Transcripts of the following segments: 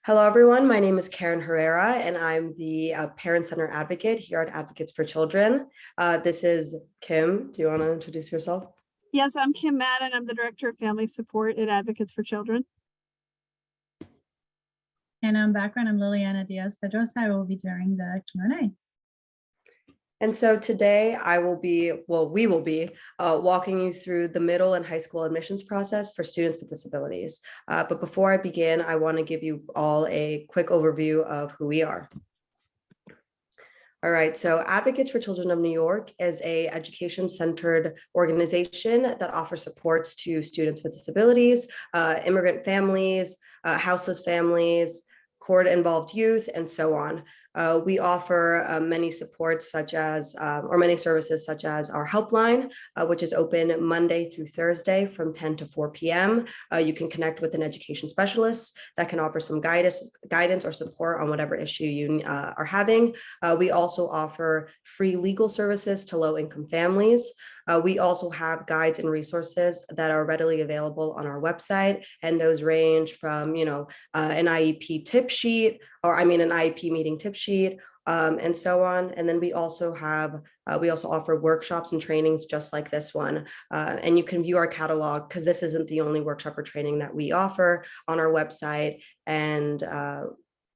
Hello, everyone. My name is Karen Herrera, and I'm the Parent Center Advocate here at Advocates for Children. This is Kim. Do you want to introduce yourself? Yes, I'm Kim Madden. I'm the Director of Family Support at Advocates for Children. And I'm Liliana Diaz-Pedrosa. I will be doing the Q&A. And so today we will be walking you through the middle and high school admissions process for students with disabilities. But before I begin, I want to give you all a quick overview of who we are. All right, so Advocates for Children of New York is an education-centered organization that offers supports to students with disabilities, immigrant families, houseless families, court-involved youth, and so on. We offer many supports many services such as our helpline, which is open Monday through Thursday from 10 to 4 p.m. You can connect with an education specialist that can offer some guidance or support on whatever issue you are having. We also offer free legal services to low-income families. We also have guides and resources that are readily available on our website, and those range from, an IEP tip sheet, an IEP meeting tip sheet, and so on. And then we also offer workshops and trainings just like this one. And you can view our catalog, because this isn't the only workshop or training that we offer, on our website. And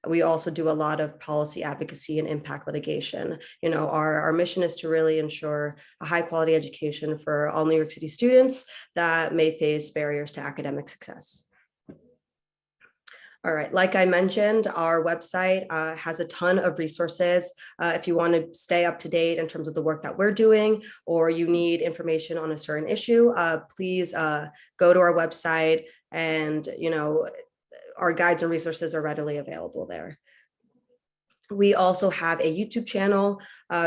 we also do a lot of policy advocacy and impact litigation. Our mission is to really ensure a high quality education for all New York City students that may face barriers to academic success. All right, like I mentioned, our website has a ton of resources. If you want to stay up to date in terms of the work that we're doing, or you need information on a certain issue, please go to our website, and our guides and resources are readily available there. We also have a YouTube channel.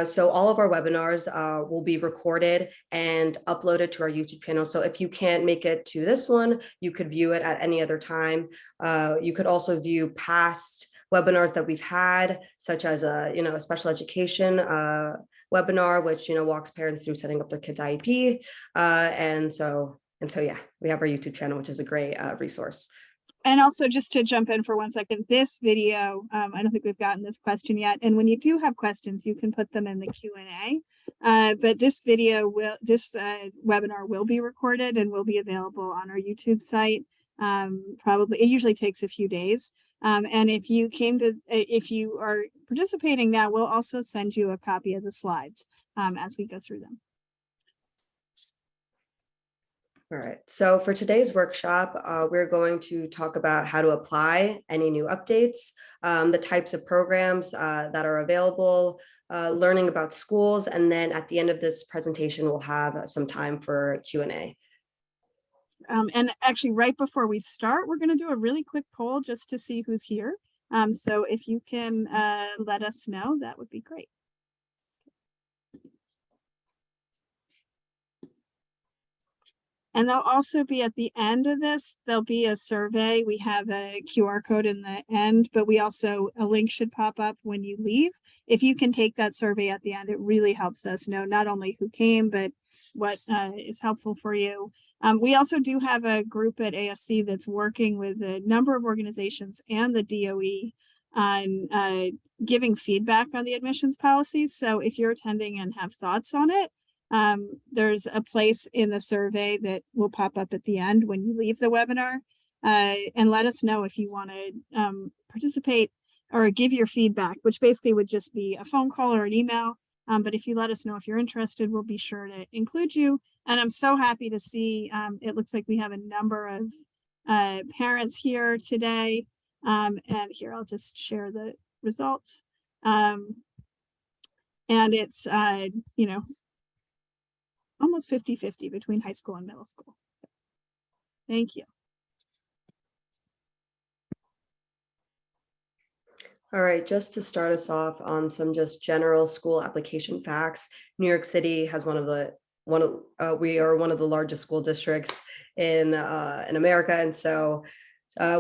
So all of our webinars will be recorded and uploaded to our YouTube channel. So if you can't make it to this one, you could view it at any other time. You could also view past webinars that we've had, such as a special education webinar, which walks parents through setting up their kids' IEP. And so yeah, we have our YouTube channel, which is a great resource. And also, just to jump in for 1 second, this video, I don't think we've gotten this question yet. And when you do have questions, you can put them in the Q&A. But this webinar will be recorded and will be available on our YouTube site. Probably, it usually takes a few days. And if you are participating now, we'll also send you a copy of the slides as we go through them. All right, so for today's workshop, we're going to talk about how to apply any new updates, the types of programs that are available, learning about schools, and then at the end of this presentation, we'll have some time for Q&A. And actually, right before we start, we're going to do a really quick poll just to see who's here. So if you can let us know, that would be great. And there'll also be, at the end of this, there'll be a survey. We have a QR code in the end, but a link should pop up when you leave. If you can take that survey at the end, it really helps us know not only who came, but what is helpful for you. We also do have a group at AFC that's working with a number of organizations and the DOE on giving feedback on the admissions policies. So if you're attending and have thoughts on it, there's a place in the survey that will pop up at the end when you leave the webinar, and let us know if you want to participate or give your feedback, which basically would just be a phone call or an email. But if you let us know if you're interested, we'll be sure to include you. And I'm so happy to see, it looks like we have a number of parents here today. And here, I'll just share the results. And it's, almost 50-50 between high school and middle school. Thank you. All right, just to start us off on some just general school application facts, New York City has we are one of the largest school districts in America, and so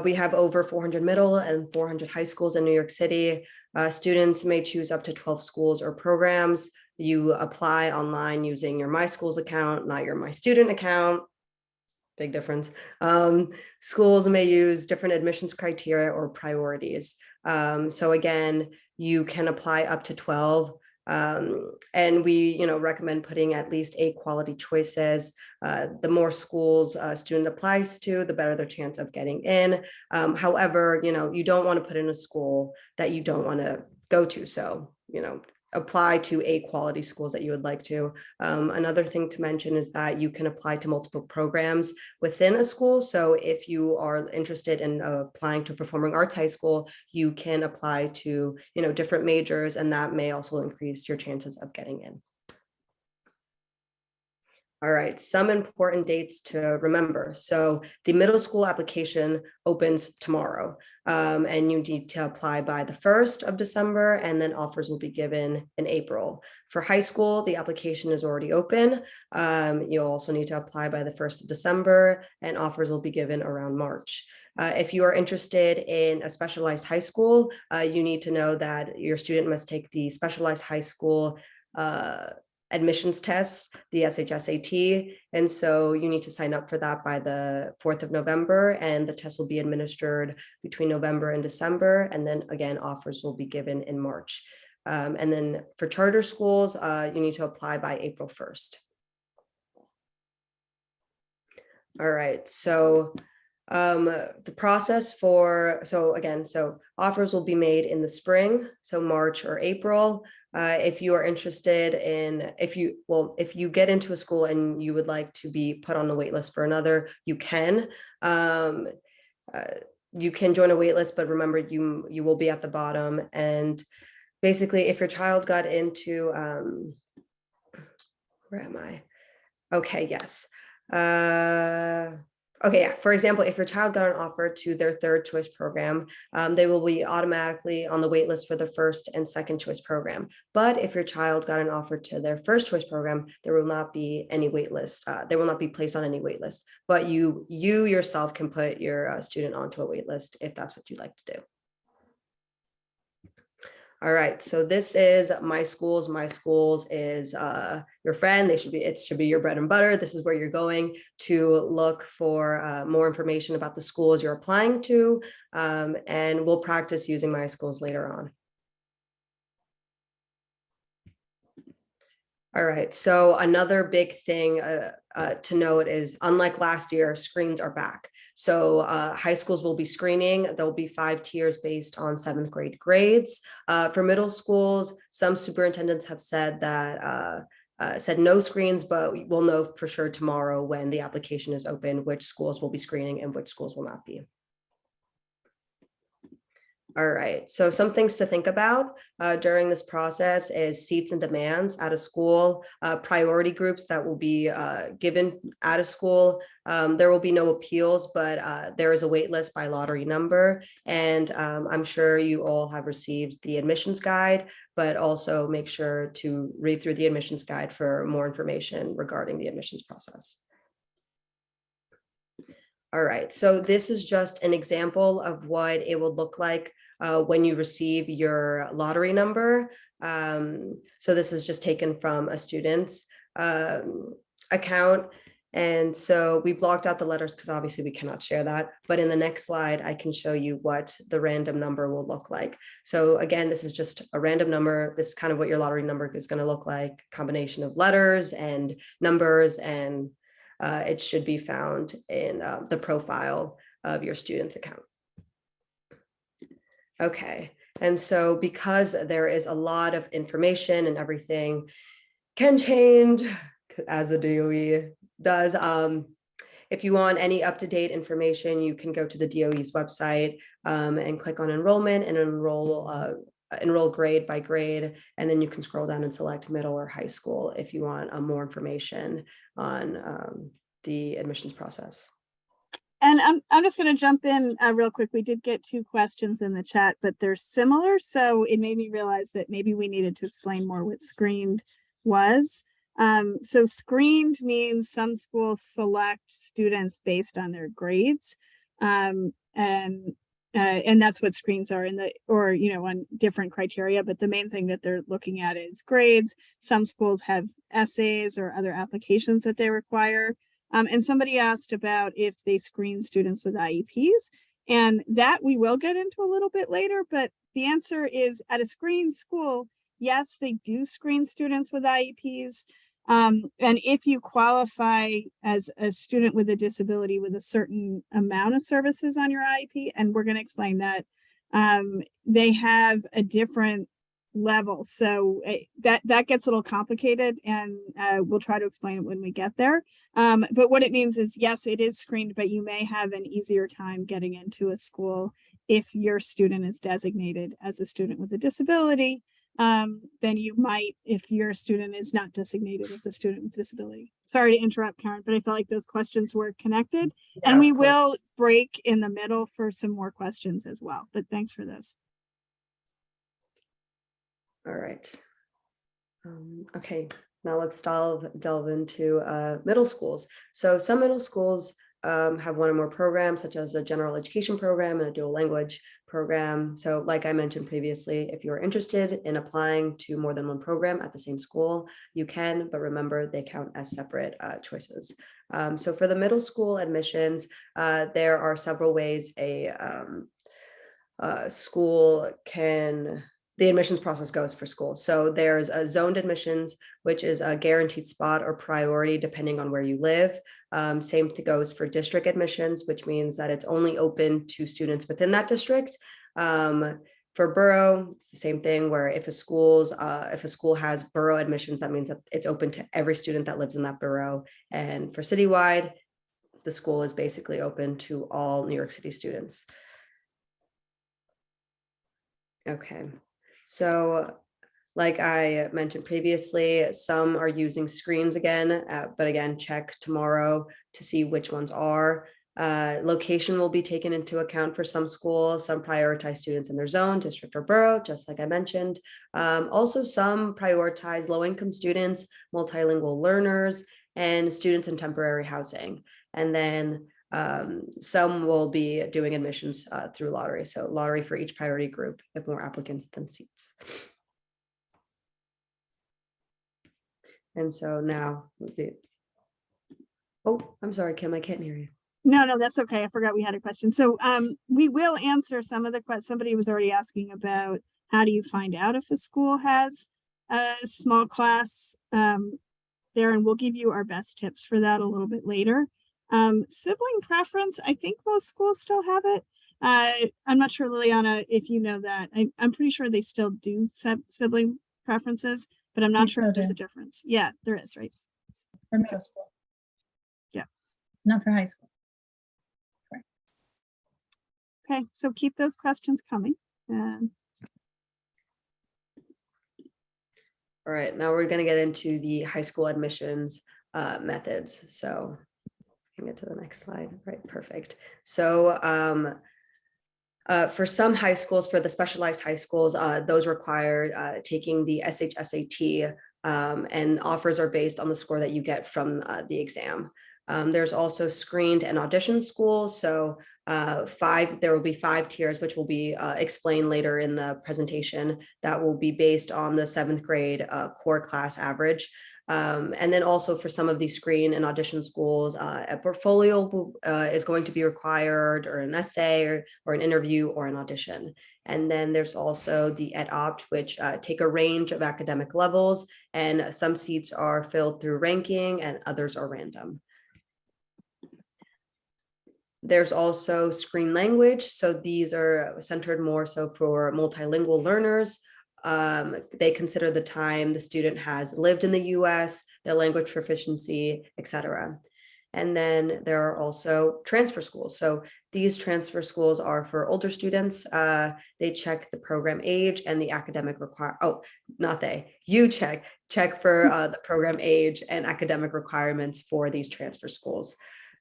we have over 400 middle and 400 high schools in New York City. Students may choose up to 12 schools or programs. You apply online using your My Schools account, not your My Student account. big difference. Schools may use different admissions criteria or priorities. So again, you can apply up to 12. And we, recommend putting at least 8 quality choices. The more schools a student applies to, the better their chance of getting in. However, you don't want to put in a school that you don't want to go to. So, apply to 8 quality schools that you would like to. Another thing to mention is that you can apply to multiple programs within a school. So if you are interested in applying to performing arts high school, you can apply to, different majors, and that may also increase your chances of getting in. All right, some important dates to remember. So the middle school application opens tomorrow, and you need to apply by the 1st of December, and then offers will be given in April. For high school, the application is already open. You'll also need to apply by the 1st of December, and offers will be given around March. If you are interested in a specialized high school, you need to know that your student must take the specialized high school admissions test, the SHSAT. And so you need to sign up for that by the 4th of November, and the test will be administered between November and December. And then again, offers will be given in March. And then for charter schools, you need to apply by April 1st. All right, so the process so offers will be made in the spring, so March or April. If you are interested in, if you get into a school and you would like to be put on the wait list for another, you can. You can join a wait list, but remember, you will be at the bottom. And basically, if your child got into, where am I? Okay, yes. Okay, yeah. For example, if your child got an offer to their 3rd choice program, they will be automatically on the wait list for the 1st and 2nd choice program. But if your child got an offer to their 1st choice program, there will not be any wait list. They will not be placed on any wait list. But you yourself can put your student onto a wait list if that's what you'd like to do. All right, so this is My Schools. My Schools is your friend. It should be your bread and butter. This is where you're going to look for more information about the schools you're applying to, and we'll practice using My Schools later on. All right, so another big thing to note is, unlike last year, screens are back. So high schools will be screening. There'll be 5 tiers based on 7th grade grades. For middle schools, some superintendents have said that said no screens, but we'll know for sure tomorrow when the application is open, which schools will be screening and which schools will not be. All right, so some things to think about during this process is seats and demands at a school, priority groups that will be given at a school. There will be no appeals, but there is a wait list by lottery number. And I'm sure you all have received the admissions guide, but also make sure to read through the admissions guide for more information regarding the admissions process. All right, so this is just an example of what it would look like when you receive your lottery number. So this is just taken from a student's account. And so we blocked out the letters because obviously we cannot share that. But in the next slide, I can show you what the random number will look like. So again, this is just a random number. This is kind of what your lottery number is going to look like, combination of letters and numbers, and it should be found in the profile of your student's account. Okay, and so because there is a lot of information and everything can change as the DOE does, if you want any up-to-date information, you can go to the DOE's website and click on enrollment and enroll grade by grade, and then you can scroll down and select middle or high school if you want more information on the admissions process. And I'm just going to jump in real quick. We did get 2 questions in the chat, but they're similar. So it made me realize that maybe we needed to explain more what screened was. So screened means some schools select students based on their grades. And that's what screens are on different criteria. But the main thing that they're looking at is grades. Some schools have essays or other applications that they require. And somebody asked about if they screen students with IEPs, and that we will get into a little bit later, but the answer is at a screened school, yes, they do screen students with IEPs. And if you qualify as a student with a disability with a certain amount of services on your IEP, and we're going to explain that, they have a different level. So that gets a little complicated, and we'll try to explain it when we get there. But what it means is, yes, it is screened, but you may have an easier time getting into a school if your student is designated as a student with a disability than you might if your student is not designated as a student with disability. Sorry to interrupt, Karen, but I felt like those questions were connected. Yeah, and we of course. will break in the middle for some more questions as well. But thanks for this. All right. Okay, now let's delve into middle schools. So some middle schools have one or more programs, such as a general education program and a dual language program. So like I mentioned previously, if you're interested in applying to more than one program at the same school, you can, but remember they count as separate choices. So for the middle school admissions, there are several ways a school the admissions process goes for schools. So there's a zoned admissions, which is a guaranteed spot or priority depending on where you live. Same thing goes for district admissions, which means that it's only open to students within that district. For borough, it's the same thing, where if a school has borough admissions, that means that it's open to every student that lives in that borough. And for citywide, the school is basically open to all New York City students. Okay. So like I mentioned previously, some are using screens again, but again, check tomorrow to see which ones are. Location will be taken into account for some schools. Some prioritize students in their zone, district, or borough, just like I mentioned. Also, some prioritize low-income students, multilingual learners, and students in temporary housing. And then some will be doing admissions through lottery. So lottery for each priority group, if more applicants than seats. And so now, oh, I'm sorry, Kim, I can't hear you. No, that's okay. I forgot we had a question. So we will answer some of the questions. Somebody was already asking about how do you find out if a school has a small class there, and we'll give you our best tips for that a little bit later. Sibling preference, I think most schools still have it. I'm not sure, Liliana, if you know that. I'm pretty sure they still do sibling preferences, but I'm not sure if there's a difference. Yeah, there is, right? For middle school. Yeah. Not for high school. Correct. Okay, so keep those questions coming. All right, now we're going to get into the high school admissions methods. So can get to the next slide. Right, perfect. So for some high schools, for the specialized high schools, those require taking the SHSAT, and offers are based on the score that you get from the exam. There's also screened and audition schools. So there will be 5 tiers, which will be explained later in the presentation, that will be based on the 7th grade core class average. And then also for some of these screen and audition schools, a portfolio is going to be required, or an essay, or an interview, or an audition. And then there's also the EdOpt, which take a range of academic levels, and some seats are filled through ranking and others are random. There's also screen language. So these are centered more so for multilingual learners. They consider the time the student has lived in the US, their language proficiency, etc. And then there are also transfer schools. So these transfer schools are for older students. They check the program age and the academic you check for the program age and academic requirements for these transfer schools.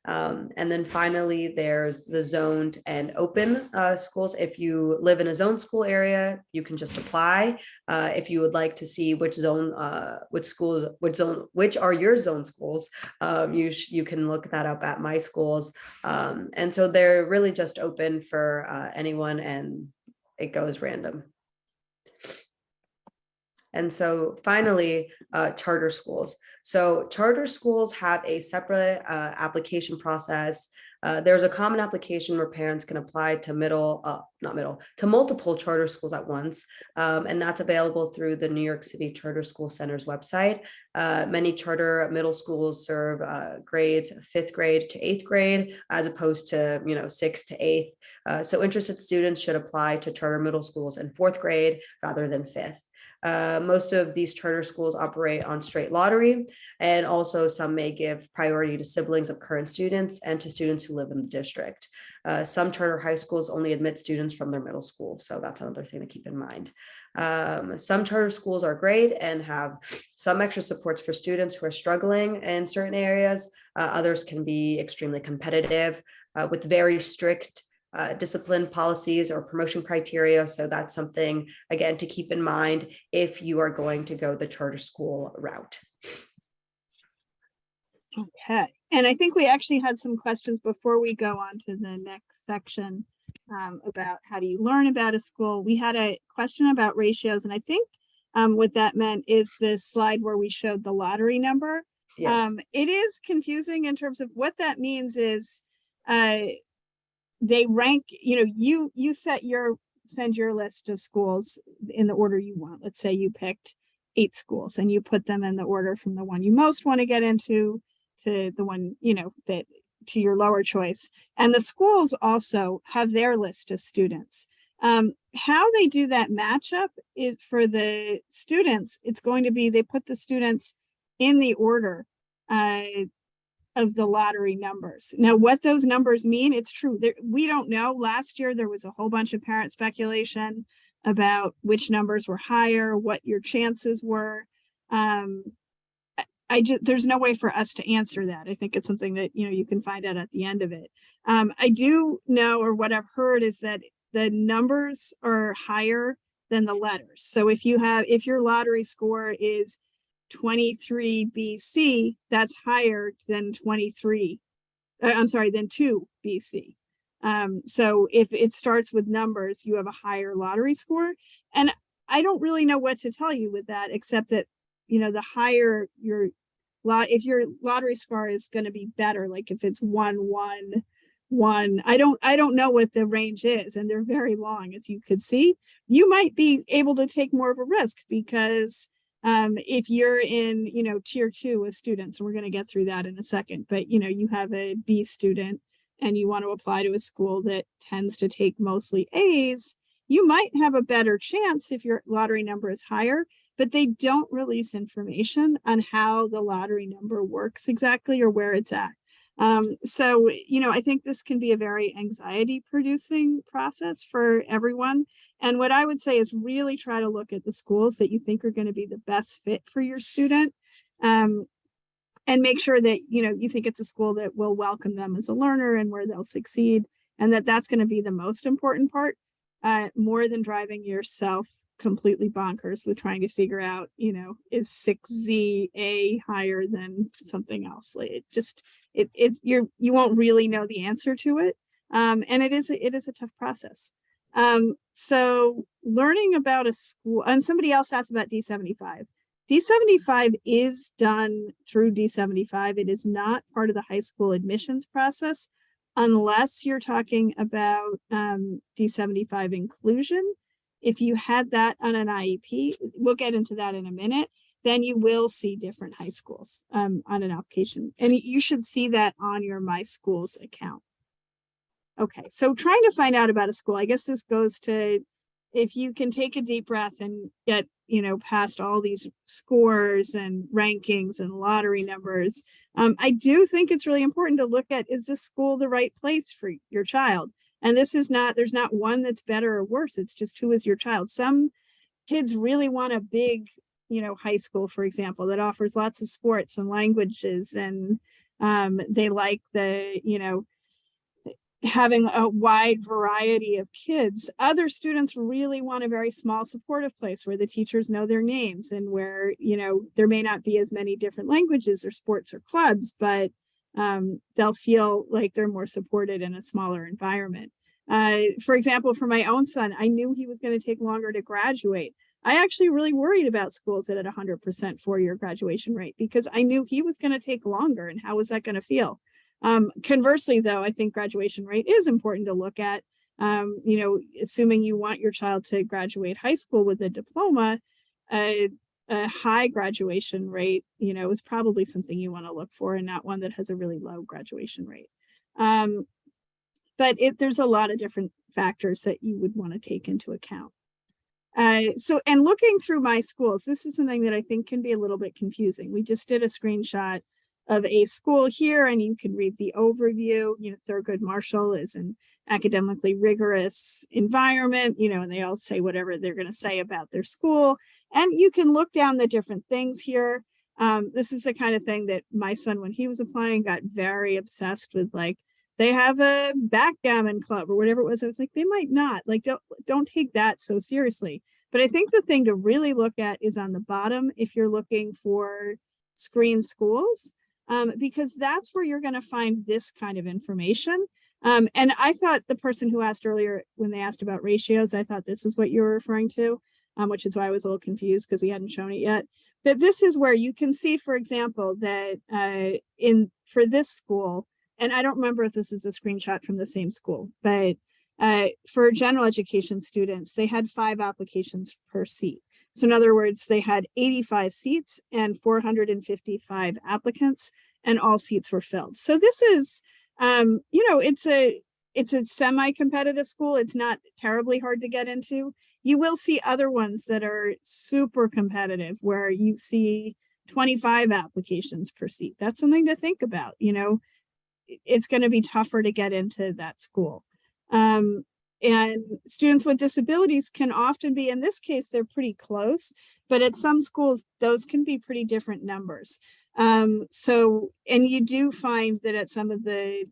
And then finally, there's the zoned and open schools. If you live in a zone school area, you can just apply. If you would like to see which are your zone schools, you can look that up at My Schools. And so they're really just open for anyone, and it goes random. And so finally, charter schools. So charter schools have a separate application process. There's a common application where parents can apply to to multiple charter schools at once. And that's available through the New York City Charter School Center's website. Many charter middle schools serve grades 5th grade to 8th grade, as opposed to 6th to 8th. So interested students should apply to charter middle schools in 4th grade rather than 5th. Most of these charter schools operate on straight lottery, and also some may give priority to siblings of current students and to students who live in the district. Some charter high schools only admit students from their middle school, so that's another thing to keep in mind. Some charter schools are great and have some extra supports for students who are struggling in certain areas. Others can be extremely competitive with very strict discipline policies or promotion criteria. So that's something, again, to keep in mind if you are going to go the charter school route. Okay, and I think we actually had some questions before we go on to the next section about how do you learn about a school. We had a question about ratios, and I think what that meant is the slide where we showed the lottery number. Yes. It is confusing in terms of what that means is they rank, you send your list of schools in the order you want. Let's say you picked 8 schools and you put them in the order from the one you most want to get into to the one, that to your lower choice. And the schools also have their list of students. How they do that matchup is for the students, it's going to be, they put the students in the order of the lottery numbers. Now, what those numbers mean, it's true. We don't know. Last year, there was a whole bunch of parent speculation about which numbers were higher, what your chances were. There's no way for us to answer that. I think it's something that, you can find out at the end of it. I do know, or what I've heard is that the numbers are higher than the letters. So if your lottery score is 23 BC, that's higher than 2 BC. So if it starts with numbers, you have a higher lottery score. And I don't really know what to tell you with that, except that, the higher if your lottery score is going to be better, like if it's 1, 1, 1, I don't know what the range is, and they're very long, as you could see. You might be able to take more of a risk because if you're in, tier 2 of students, and we're going to get through that in a second, but you have a B student and you want to apply to a school that tends to take mostly A's, you might have a better chance if your lottery number is higher, but they don't release information on how the lottery number works exactly or where it's at. So, I think this can be a very anxiety producing process for everyone. And what I would say is really try to look at the schools that you think are going to be the best fit for your student. And make sure that, you think it's a school that will welcome them as a learner and where they'll succeed. And that's going to be the most important part, more than driving yourself completely bonkers with trying to figure out, is 6ZA higher than something else. Like you won't really know the answer to it. And it is a tough process. So learning about a school, and somebody else asked about D75. D75 is done through D75. It is not part of the high school admissions process, unless you're talking about D75 inclusion. If you had that on an IEP, we'll get into that in a minute, then you will see different high schools on an application. And you should see that on your My Schools account. Okay, so trying to find out about a school, I guess this goes to, if you can take a deep breath and get, past all these scores and rankings and lottery numbers, I do think it's really important to look at, is this school the right place for your child? And there's not one that's better or worse. It's just, who is your child? Some kids really want a big, high school, for example, that offers lots of sports and languages, and they like having a wide variety of kids. Other students really want a very small supportive place where the teachers know their names and where, there may not be as many different languages or sports or clubs, but they'll feel like they're more supported in a smaller environment. For example, for my own son, I knew he was going to take longer to graduate. I actually really worried about schools that had 100% four-year graduation rate because I knew he was going to take longer, and how was that going to feel? Conversely, though, I think graduation rate is important to look at. Assuming you want your child to graduate high school with a diploma, a high graduation rate, is probably something you want to look for, and not one that has a really low graduation rate. But there's a lot of different factors that you would want to take into account. And looking through my schools, this is something that I think can be a little bit confusing. We just did a screenshot of a school here, and you can read the overview. Thurgood Marshall is an academically rigorous environment, and they all say whatever they're going to say about their school. And you can look down the different things here. This is the kind of thing that my son, when he was applying, got very obsessed with, like, they have a backgammon club or whatever it was. I was like, they might not, like, don't take that so seriously. But I think the thing to really look at is on the bottom if you're looking for screen schools, because that's where you're going to find this kind of information. And I thought the person who asked earlier, when they asked about ratios, I thought this is what you were referring to, which is why I was a little confused because we hadn't shown it yet. But this is where you can see, for example, that for this school, and I don't remember if this is a screenshot from the same school, but for general education students, they had 5 applications per seat. So in other words, they had 85 seats and 455 applicants, and all seats were filled. So this is, it's a semi-competitive school. It's not terribly hard to get into. You will see other ones that are super competitive where you see 25 applications per seat. That's something to think about. It's going to be tougher to get into that school. And students with disabilities can often be, in this case, they're pretty close, but at some schools, those can be pretty different numbers. And you do find that at some of the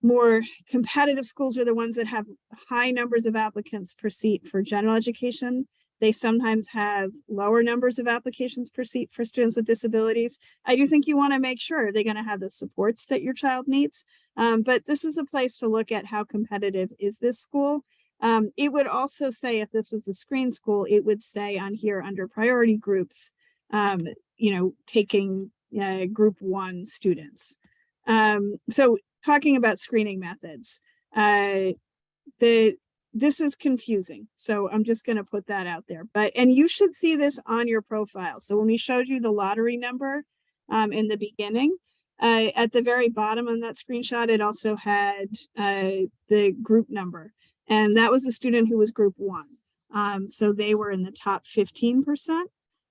more competitive schools are the ones that have high numbers of applicants per seat for general education. They sometimes have lower numbers of applications per seat for students with disabilities. I do think you want to make sure they're going to have the supports that your child needs. But this is a place to look at how competitive is this school. It would also say, if this was a screen school, it would say on here under priority groups, taking group 1 students. So talking about screening methods, this is confusing. So I'm just going to put that out there. And you should see this on your profile. So when we showed you the lottery number in the beginning, at the very bottom on that screenshot, it also had the group number. And that was a student who was group 1. So they were in the top 15%.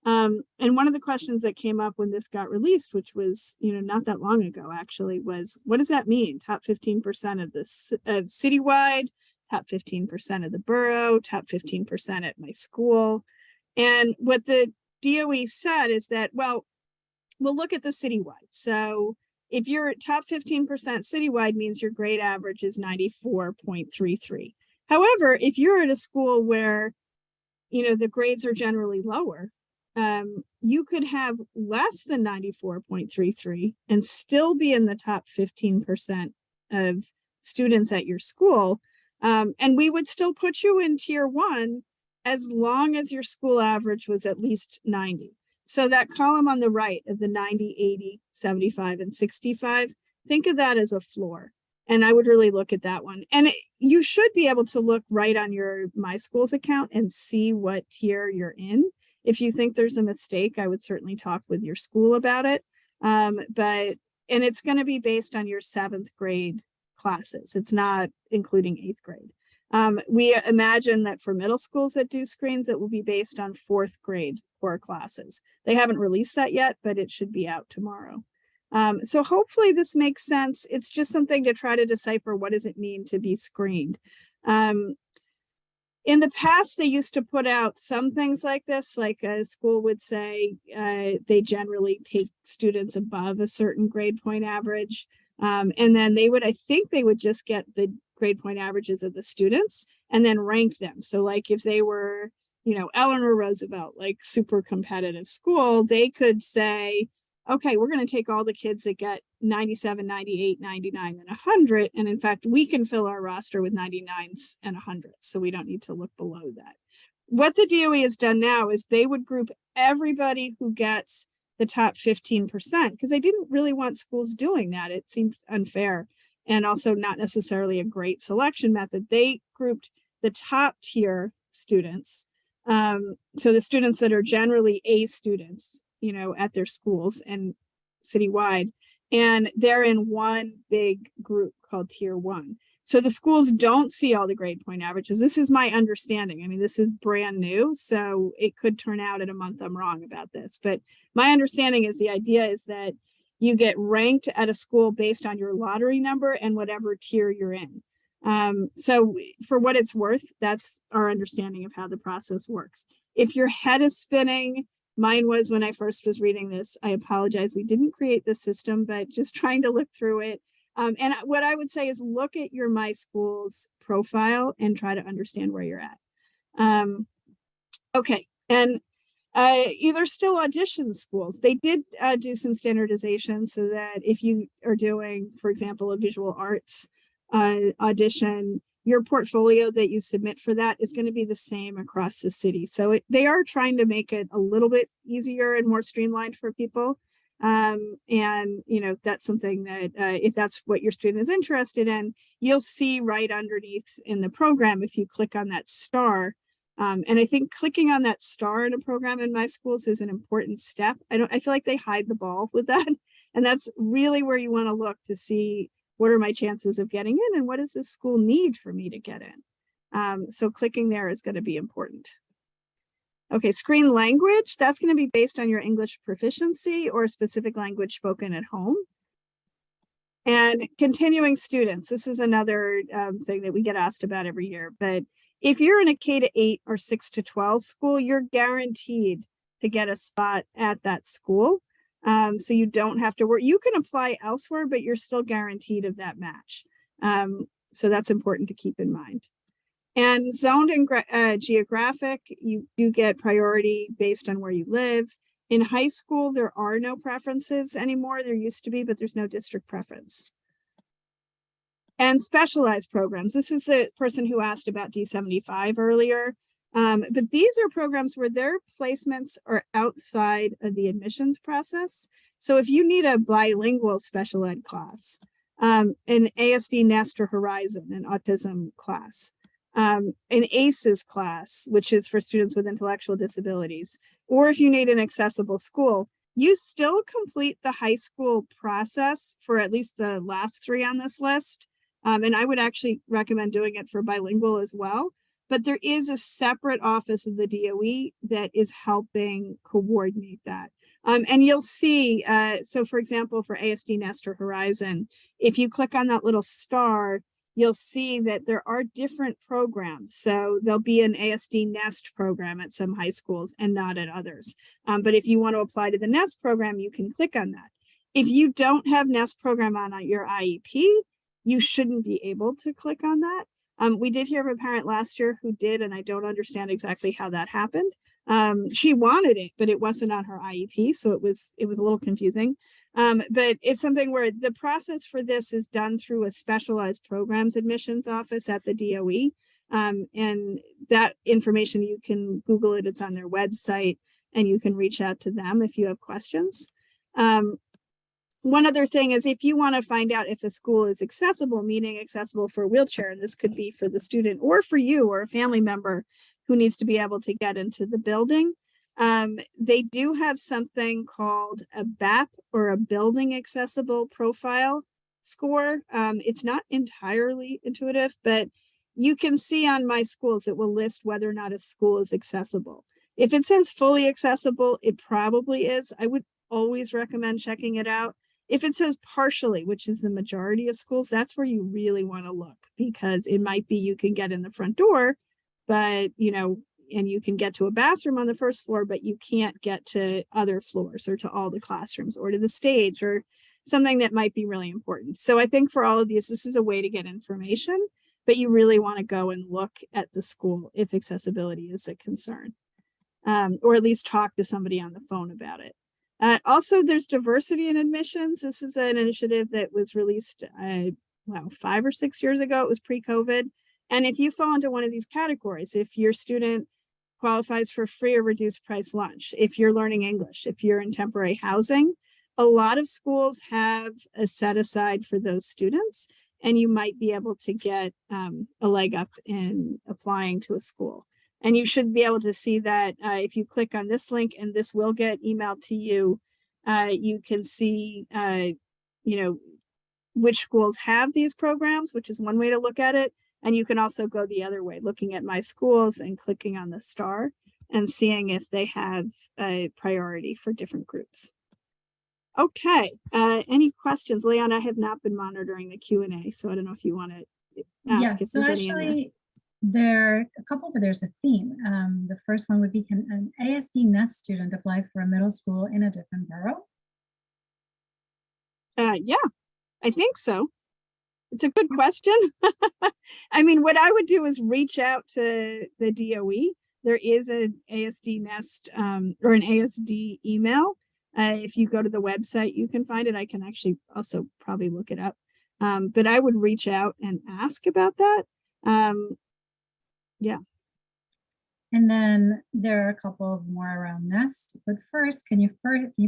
And one of the questions that came up when this got released, which was, not that long ago, actually, was, what does that mean? Top 15% of this citywide, top 15% of the borough, top 15% at my school. And what the DOE said is that, well, we'll look at the citywide. So if you're top 15% citywide, means your grade average is 94.33. However, if you're at a school where, the grades are generally lower, you could have less than 94.33 and still be in the top 15% of students at your school. And we would still put you in tier 1 as long as your school average was at least 90. So that column on the right of the 90, 80, 75, and 65, think of that as a floor. And I would really look at that one. And you should be able to look right on your My Schools account and see what tier you're in. If you think there's a mistake, I would certainly talk with your school about it. And it's going to be based on your 7th grade classes. It's not including 8th grade. We imagine that for middle schools that do screens, it will be based on 4th grade core classes. They haven't released that yet, but it should be out tomorrow. So hopefully this makes sense. It's just something to try to decipher, what does it mean to be screened? In the past, they used to put out some things like this, like a school would say they generally take students above a certain grade point average. And then I think they would just get the grade point averages of the students and then rank them. So like if they were, Eleanor Roosevelt, like super competitive school, they could say, okay, we're going to take all the kids that get 97, 98, 99, and 100. And in fact, we can fill our roster with 99s and 100s. So we don't need to look below that. what the DOE has done now is they would group everybody who gets the top 15% because they didn't really want schools doing that. It seemed unfair and also not necessarily a great selection method. They grouped the top tier students. So the students that are generally A students, at their schools and citywide, and they're in one big group called tier 1. So the schools don't see all the grade point averages. This is my understanding. I mean, this is brand new, so it could turn out in a month I'm wrong about this. But my understanding is the idea is that you get ranked at a school based on your lottery number and whatever tier you're in. So for what it's worth, that's our understanding of how the process works. If your head is spinning, mine was when I first was reading this. I apologize. We didn't create this system, but just trying to look through it. And what I would say is look at your My Schools profile and try to understand where you're at. Okay, and there's still Audition schools. They did do some standardization so that if you are doing, for example, a visual arts audition, your portfolio that you submit for that is going to be the same across the city. So they are trying to make it a little bit easier and more streamlined for people. And that's something that if that's what your student is interested in, you'll see right underneath in the program if you click on that star. And I think clicking on that star in a program in My Schools is an important step. I feel like they hide the ball with that. And that's really where you want to look to see what are my chances of getting in and what does this school need for me to get in. So clicking there is going to be important. Okay, screen language, that's going to be based on your English proficiency or a specific language spoken at home. And continuing students, this is another thing that we get asked about every year, but if you're in a K-8 or 6-12 school, you're guaranteed to get a spot at that school. So you don't have to work. You can apply elsewhere, but you're still guaranteed of that match. So that's important to keep in mind. And zoned and geographic, you do get priority based on where you live. In high school, there are no preferences anymore. There used to be, but there's no district preference. And specialized programs. This is the person who asked about D75 earlier. But these are programs where their placements are outside of the admissions process. So if you need a bilingual special ed class, an ASD Nest or Horizon, an autism class, an ACEs class, which is for students with intellectual disabilities, or if you need an accessible school, you still complete the high school process for at least the last 3 on this list. And I would actually recommend doing it for bilingual as well. But there is a separate office of the DOE that is helping coordinate that. And you'll see, so for example, for ASD Nest or Horizon, if you click on that little star, you'll see that there are different programs. So there'll be an ASD Nest program at some high schools and not at others. But if you want to apply to the Nest program, you can click on that. If you don't have Nest program on your IEP, you shouldn't be able to click on that. We did hear of a parent last year who did, and I don't understand exactly how that happened. She wanted it, but it wasn't on her IEP, so it was a little confusing. But it's something where the process for this is done through a specialized programs admissions office at the DOE. And that information, you can Google it, it's on their website, and you can reach out to them if you have questions. One other thing is if you want to find out if a school is accessible, meaning accessible for a wheelchair, and this could be for the student or for you or a family member who needs to be able to get into the building, they do have something called a BAP or a building accessible profile score. It's not entirely intuitive, but you can see on My Schools, it will list whether or not a school is accessible. If it says fully accessible, it probably is. I would always recommend checking it out. If it says partially, which is the majority of schools, that's where you really want to look, because it might be you can get in the front door, but and you can get to a bathroom on the first floor, but you can't get to other floors or to all the classrooms or to the stage or something that might be really important. So I think for all of these, this is a way to get information, but you really want to go and look at the school if accessibility is a concern, or at least talk to somebody on the phone about it. Also, there's diversity in admissions. This is an initiative that was released 5 or 6 years ago. It was pre-COVID. And if you fall into one of these categories, if your student qualifies for free or reduced price lunch. If you're learning English, if you're in temporary housing, a lot of schools have a set aside for those students, and you might be able to get a leg up in applying to a school. And you should be able to see that if you click on this link, and this will get emailed to you, you can see, which schools have these programs, which is one way to look at it. And you can also go the other way, looking at my schools and clicking on the star and seeing if they have a priority for different groups. Okay, any questions? Leon, I have not been monitoring the Q&A, so I don't know if you want to ask if So there's any in there. actually, there are a couple, but there's a theme. The first one would be, can an ASD Nest student apply for a middle school in a different borough? Yeah, I think so. It's a good question. I mean, what I would do is reach out to the DOE. There is an ASD Nest or an ASD email. If you go to the website, you can find it. I can actually also probably look it up. But I would reach out and ask about that. Yeah. And then there are a couple more around Nest. But first, can you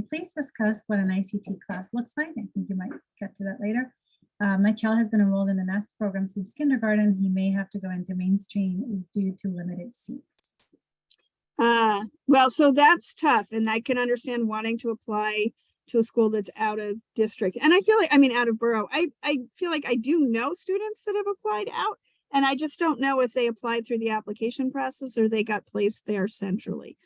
please discuss what an ICT class looks like? I think you might get to that later. My child has been enrolled in the Nest program since kindergarten. He may have to go into mainstream due to limited seats. Well, so that's tough. And I can understand wanting to apply to a school that's out of district. And I feel like, I mean, out of borough, I feel like I do know students that have applied out, and I just don't know if they applied through the application process or they got placed there centrally.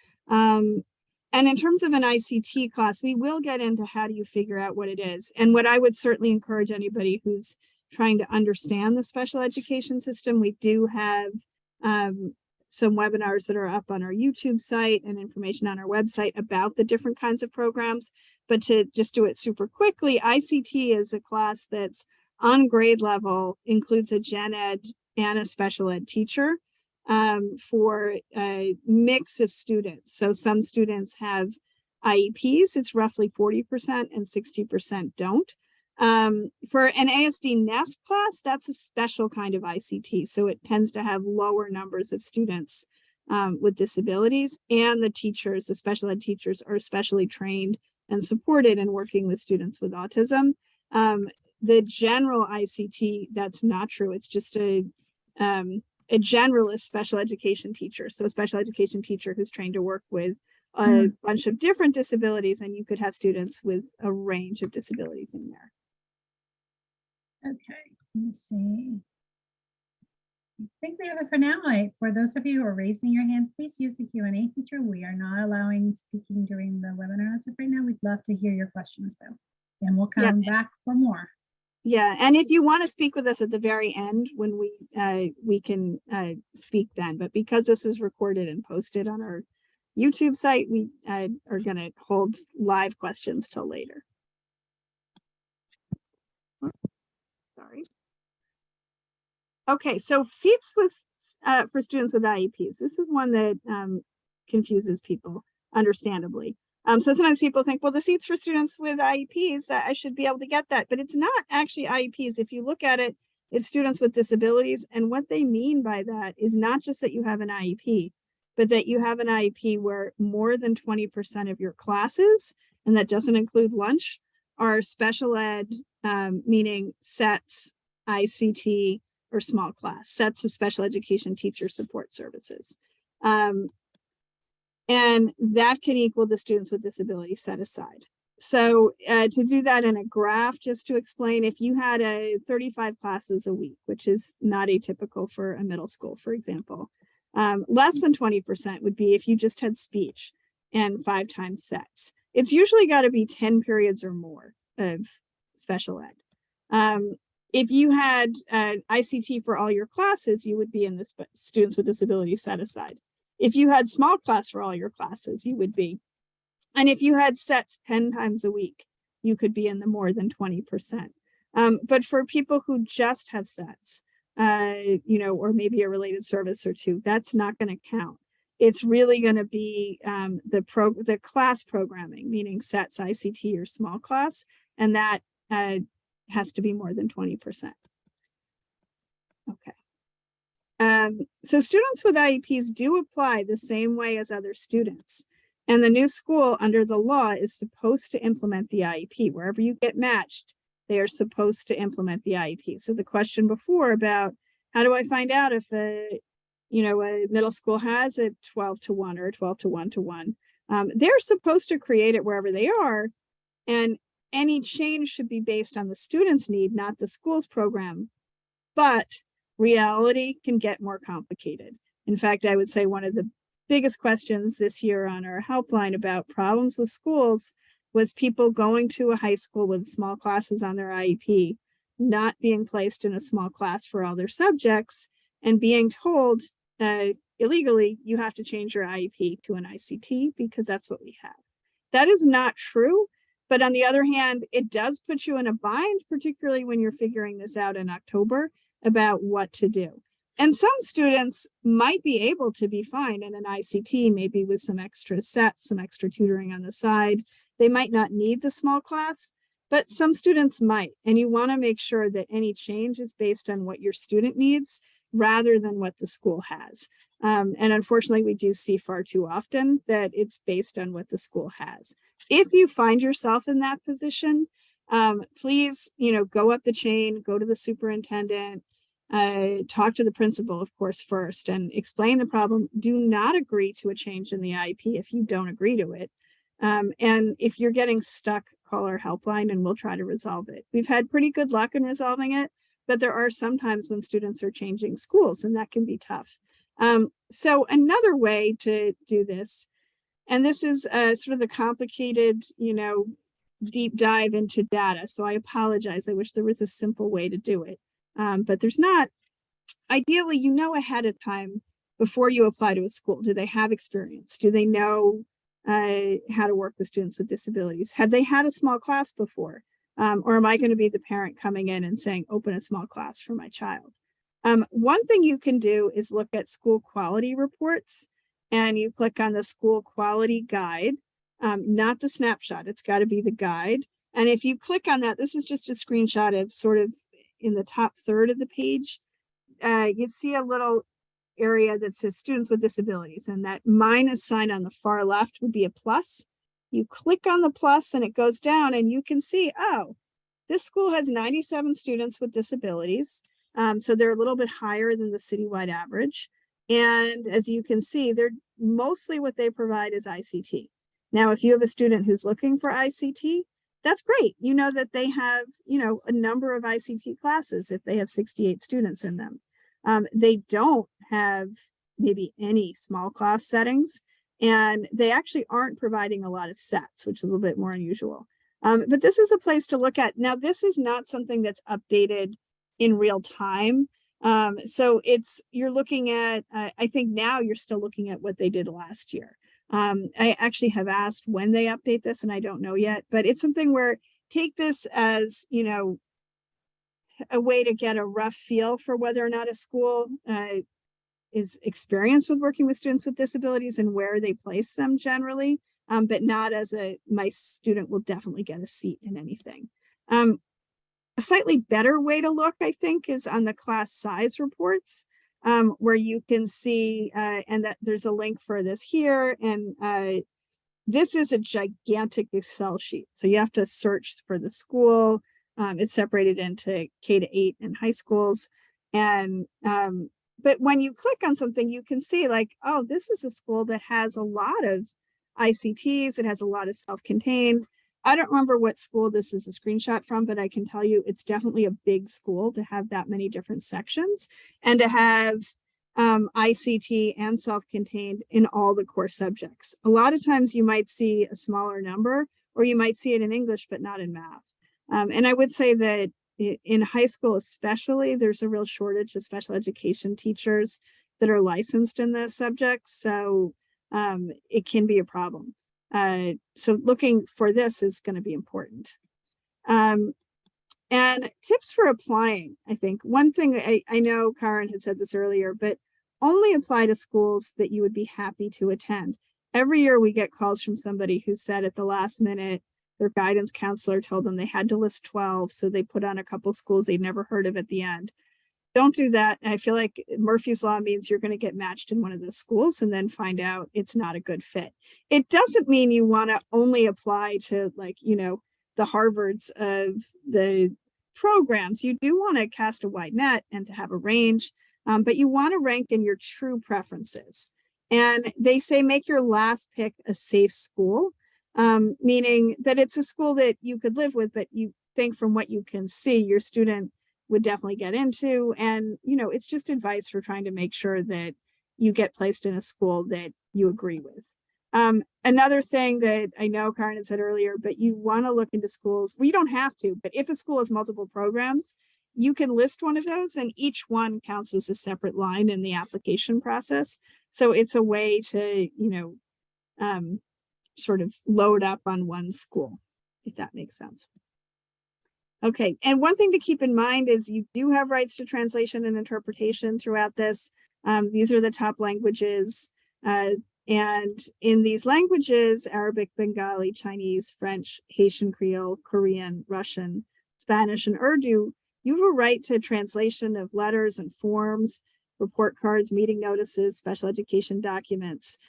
And in terms of an ICT class, we will get into how do you figure out what it is. And what I would certainly encourage anybody who's trying to understand the special education system, we do have some webinars that are up on our YouTube site and information on our website about the different kinds of programs. But to just do it super quickly, ICT is a class that's on grade level, includes a gen ed and a special ed teacher for a mix of students. So some students have IEPs, it's roughly 40% and 60% don't. For an ASD Nest class, that's a special kind of ICT. So it tends to have lower numbers of students with disabilities, and the teachers, the special ed teachers, are specially trained and supported in working with students with autism. The general ICT, that's not true. It's just a generalist special education teacher. So a special education teacher who's trained to work with a bunch of different disabilities, and you could have students with a range of disabilities in there. Okay, let me see. I think we have it for now. For those of you who are raising your hands, please use the Q&A feature. We are not allowing speaking during the webinar as of right now. We'd love to hear your questions though, and we'll come back for more. Yeah, and if you want to speak with us at the very end when we can speak then, but because this is recorded and posted on our YouTube site, we are going to hold live questions till later. Sorry. Okay, so seats with for students with IEPs. This is one that confuses people, understandably. So sometimes people think, well, the seats for students with IEPs, that I should be able to get that, but it's not actually IEPs. If you look at it, it's students with disabilities. And what they mean by that is not just that you have an IEP, but that you have an IEP where more than 20% of your classes, and that doesn't include lunch, are special ed, meaning SETS, ICT, or small class. SETS is special education teacher support services. And that can equal the students with disabilities set aside. So to do that in a graph, just to explain, if you had 35 classes a week, which is not atypical for a middle school, for example, less than 20% would be if you just had speech and 5 times SETS. It's usually got to be 10 periods or more of special ed. If you had ICT for all your classes, you would be in the students with disabilities set aside. If you had small class for all your classes, you would be. And if you had SETS 10 times a week, you could be in the more than 20%. But for people who just have SETS, or maybe a related service or two, that's not going to count. It's really going to be the class programming, meaning SETS, ICT, or small class, and that has to be more than 20%. Okay. So students with IEPs do apply the same way as other students. And the new school under the law is supposed to implement the IEP. Wherever you get matched, they are supposed to implement the IEP. So the question before about how do I find out if a middle school has a 12-to-1 or a 12-to-1-to-1, they're supposed to create it wherever they are. And any change should be based on the student's need, not the school's program. But reality can get more complicated. In fact, I would say one of the biggest questions this year on our helpline about problems with schools was people going to a high school with small classes on their IEP, not being placed in a small class for all their subjects, and being told illegally, you have to change your IEP to an ICT because that's what we have. That is not true. But on the other hand, it does put you in a bind, particularly when you're figuring this out in October about what to do. And some students might be able to be fine in an ICT, maybe with some extra sets, some extra tutoring on the side. They might not need the small class, but some students might. And you want to make sure that any change is based on what your student needs rather than what the school has. And unfortunately, we do see far too often that it's based on what the school has. If you find yourself in that position, please, go up the chain, go to the superintendent, talk to the principal, of course, first, and explain the problem. Do not agree to a change in the IEP if you don't agree to it. And if you're getting stuck, call our helpline and we'll try to resolve it. We've had pretty good luck in resolving it, but there are some times when students are changing schools and that can be tough. So another way to do this, and this is sort of the complicated, deep dive into data. So I apologize. I wish there was a simple way to do it. But there's not. Ideally, ahead of time before you apply to a school. Do they have experience? Do they know how to work with students with disabilities? Have they had a small class before? Or am I going to be the parent coming in and saying, open a small class for my child? One thing you can do is look at school quality reports, and you click on the school quality guide, not the snapshot. It's got to be the guide. And if you click on that, this is just a screenshot of sort of in the top third of the page. You'd see a little area that says students with disabilities, and that minus sign on the far left would be a plus. You click on the plus and it goes down and you can see, oh, this school has 97 students with disabilities. So they're a little bit higher than the citywide average. And as you can see, they're mostly what they provide is ICT. Now, if you have a student who's looking for ICT, that's great. You know that they have, a number of ICT classes if they have 68 students in them. They don't have maybe any small class settings, and they actually aren't providing a lot of sets, which is a little bit more unusual. But this is a place to look at. Now, this is not something that's updated in real time. So you're looking at, I think now you're still looking at what they did last year. I actually have asked when they update this and I don't know yet, but it's something where take this as, a way to get a rough feel for whether or not a school is experienced with working with students with disabilities and where they place them generally, but not as my student will definitely get a seat in anything. A slightly better way to look, I think, is on the class size reports, where you can see, and that there's a link for this here. And this is a gigantic Excel sheet. So you have to search for the school. It's separated into K-8 and high schools. And but when you click on something, you can see like, oh, this is a school that has a lot of ICTs. It has a lot of self-contained. I don't remember what school this is a screenshot from, but I can tell you it's definitely a big school to have that many different sections and to have ICT and self-contained in all the core subjects. A lot of times you might see a smaller number, or you might see it in English, but not in math. And I would say that in high school especially, there's a real shortage of special education teachers that are licensed in this subject. So it can be a problem. So looking for this is going to be important. And tips for applying, I think. One thing I know Karen had said this earlier, but only apply to schools that you would be happy to attend. Every year we get calls from somebody who said at the last minute, their guidance counselor told them they had to list 12, so they put on a couple schools they'd never heard of at the end. don't do that. I feel like Murphy's Law means you're going to get matched in one of those schools and then find out it's not a good fit. It doesn't mean you want to only apply to, like, you know, the Harvards of the programs. You do want to cast a wide net and to have a range, but you want to rank in your true preferences. And they say make your last pick a safe school, meaning that it's a school that you could live with, but you think from what you can see, your student would definitely get into. And, you know, it's just advice for trying to make sure that you get placed in a school that you agree with. Another thing that I know Karen had said earlier, but you want to look into schools. Well, you don't have to, but if a school has multiple programs, you can list one of those and each one counts as a separate line in the application process. So it's a way to, you know, sort of load up on one school, if that makes sense. Okay, and one thing to keep in mind is you do have rights to translation and interpretation throughout this. These are the top languages. And in these languages, Arabic, Bengali, Chinese, French, Haitian Creole, Korean, Russian, Spanish, and Urdu, you have a right to translation of letters and forms, report cards, meeting notices, special education documents.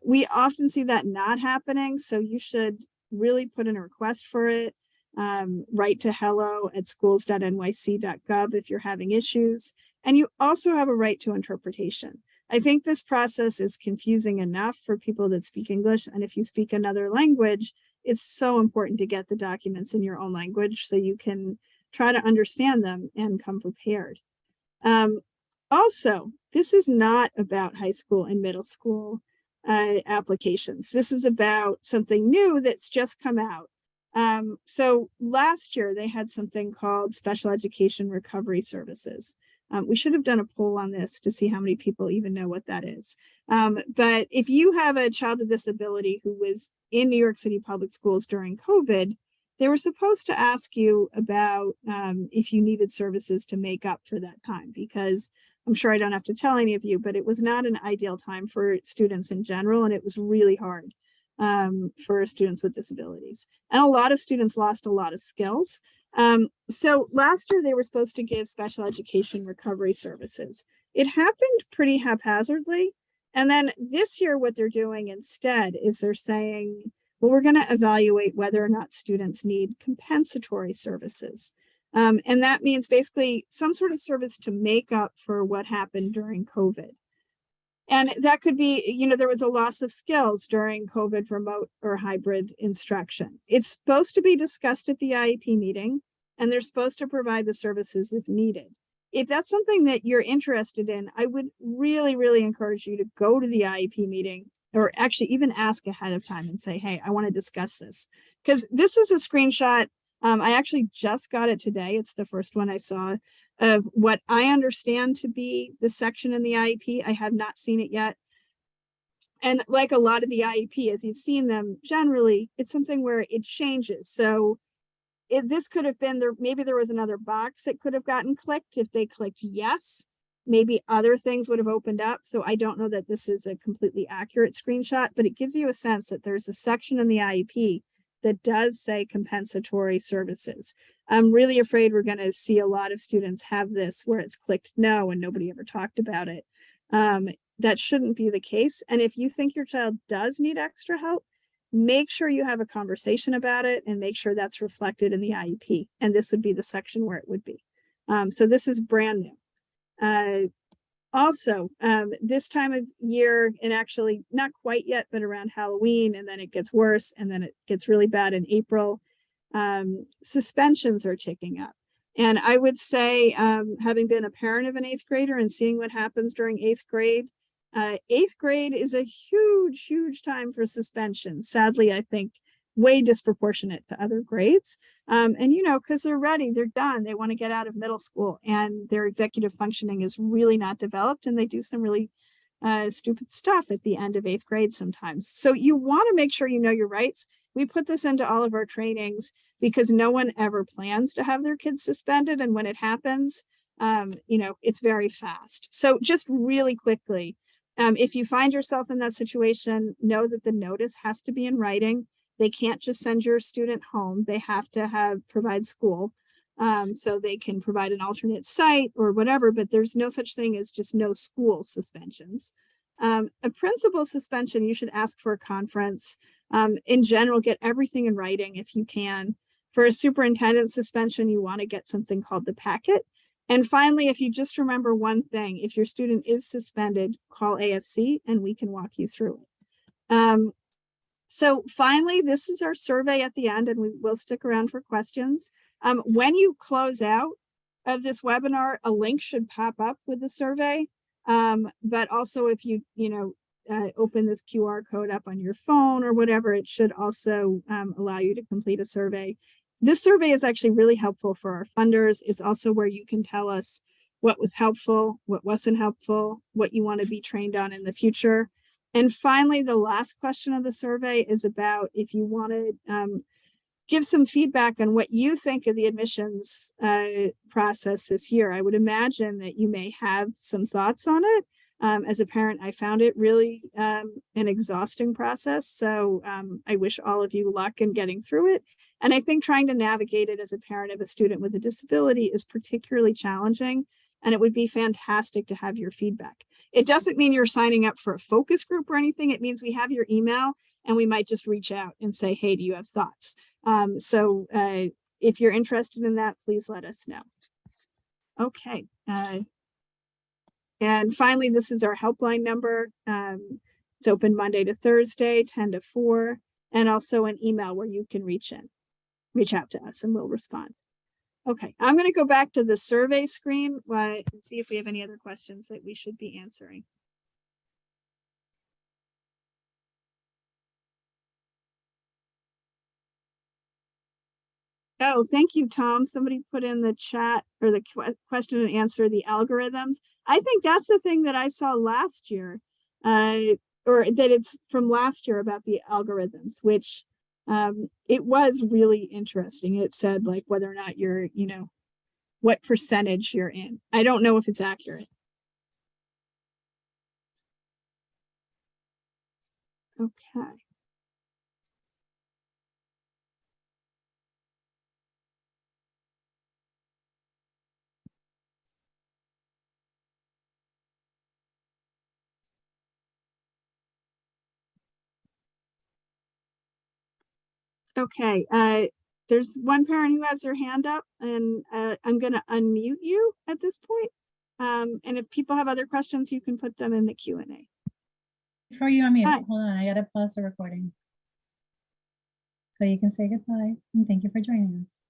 We often see that not happening, so you should really put in a request for it. Write to hello@schools.nyc.gov if you're having issues. And you also have a right to interpretation. I think this process is confusing enough for people that speak English. And if you speak another language, it's so important to get the documents in your own language so you can try to understand them and come prepared. Also, this is not about high school and middle school applications. This is about something new that's just come out. So last year they had something called Special Education Recovery Services. We should have done a poll on this to see how many people even know what that is. But if you have a child with disability who was in New York City public schools during COVID, they were supposed to ask you about if you needed services to make up for that time, because I'm sure I don't have to tell any of you, but it was not an ideal time for students in general, and it was really hard for students with disabilities. And a lot of students lost a lot of skills. So last year they were supposed to give special education recovery services. It happened pretty haphazardly. And then this year, what they're doing instead is they're saying, well, we're going to evaluate whether or not students need compensatory services. And that means basically some sort of service to make up for what happened during COVID. And that could be, you know, there was a loss of skills during COVID remote or hybrid instruction. It's supposed to be discussed at the IEP meeting, and they're supposed to provide the services if needed. If that's something that you're interested in, I would really, really encourage you to go to the IEP meeting, or actually even ask ahead of time and say, hey, I want to discuss this. Because this is a screenshot. I actually just got it today. It's the first one I saw of what I understand to be the section in the IEP. I have not seen it yet. And like a lot of the IEP, as you've seen them, generally, it's something where it changes. So this could have been there. Maybe there was another box that could have gotten clicked. If they clicked yes, maybe other things would have opened up. So I don't know that this is a completely accurate screenshot, but it gives you a sense that there's a section in the IEP that does say compensatory services. I'm really afraid we're going to see a lot of students have this where it's clicked no and nobody ever talked about it. That shouldn't be the case. And if you think your child does need extra help, make sure you have a conversation about it and make sure that's reflected in the IEP. And this would be the section where it would be. So this is brand new. Also, this time of year, and actually not quite yet, but around Halloween, and then it gets worse, and then it gets really bad in April, suspensions are ticking up. And I would say, having been a parent of an 8th grader and seeing what happens during 8th grade, 8th grade is a huge, huge time for suspension. Sadly, I think way disproportionate to other grades. And, you know, because they're ready, they're done, they want to get out of middle school, and their executive functioning is really not developed, and they do some really stupid stuff at the end of 8th grade sometimes. So you want to make sure you know your rights. We put this into all of our trainings because no one ever plans to have their kids suspended. And when it happens, you know, it's very fast. So just really quickly, if you find yourself in that situation, know that the notice has to be in writing. They can't just send your student home. They have to provide school. So they can provide an alternate site or whatever, but there's no such thing as just no school suspensions. A principal suspension, you should ask for a conference. In general, get everything in writing if you can. For a superintendent suspension, you want to get something called the packet. And finally, if you just remember one thing, if your student is suspended, call AFC and we can walk you through it. So finally, this is our survey at the end, and we will stick around for questions. When you close out of this webinar, a link should pop up with the survey. But also if you open this QR code up on your phone or whatever, it should also allow you to complete a survey. This survey is actually really helpful for our funders. It's also where you can tell us what was helpful, what wasn't helpful, what you want to be trained on in the future. And finally, the last question of the survey is about if you want to give some feedback on what you think of the admissions process this year. I would imagine that you may have some thoughts on it. As a parent, I found it really an exhausting process. So I wish all of you luck in getting through it. And I think trying to navigate it as a parent of a student with a disability is particularly challenging. And it would be fantastic to have your feedback. It doesn't mean you're signing up for a focus group or anything. It means we have your email and we might just reach out and say, hey, do you have thoughts? So if you're interested in that, please let us know. Okay. And finally, this is our helpline number. It's open Monday to Thursday, 10 to 4, and also an email where you can reach out to us and we'll respond. Okay, I'm going to go back to the survey screen and see if we have any other questions that we should be answering. Oh, thank you, Tom. Somebody put in the chat or the question and answer, the algorithms. I think that's the thing that I saw last year, or that it's from last year about the algorithms, which it was really interesting. It said like whether or not you're, what percentage you're in. I don't know if it's accurate. Okay. Okay, there's one parent who has their hand up, and I'm going to unmute you at this point. And if people have other questions, you can put them in the Q&A. Before you unmute, Hi. hold on, I gotta pause the recording. So you can say goodbye and thank you for joining us.